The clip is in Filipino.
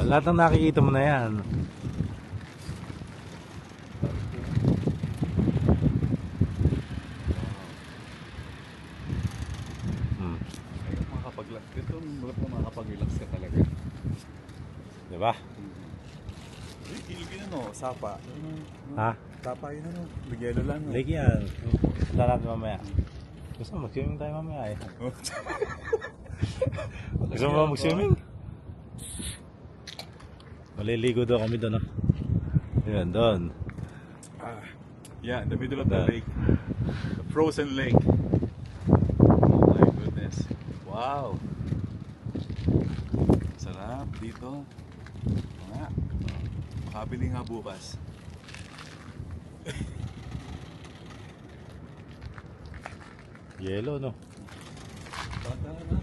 Lahat ng nakikita mo na yan. Makakapag-relax ka talaga. Diba? Ilog yun ano, sapa. Ha? Sapa yun ano, bigelo lang. Lagi yan. Punta natin mamaya. Gusto mo mag-swimming tayo mamaya eh. Gusto mo ba mag-swimming? Maliligo daw kami doon. Ayan, doon. Yeah, in the middle of the lake. The frozen lake. Oh my goodness. Wow. Sarap dito. Nga. Makabili nga bukas. Yelo, no? Tanda na.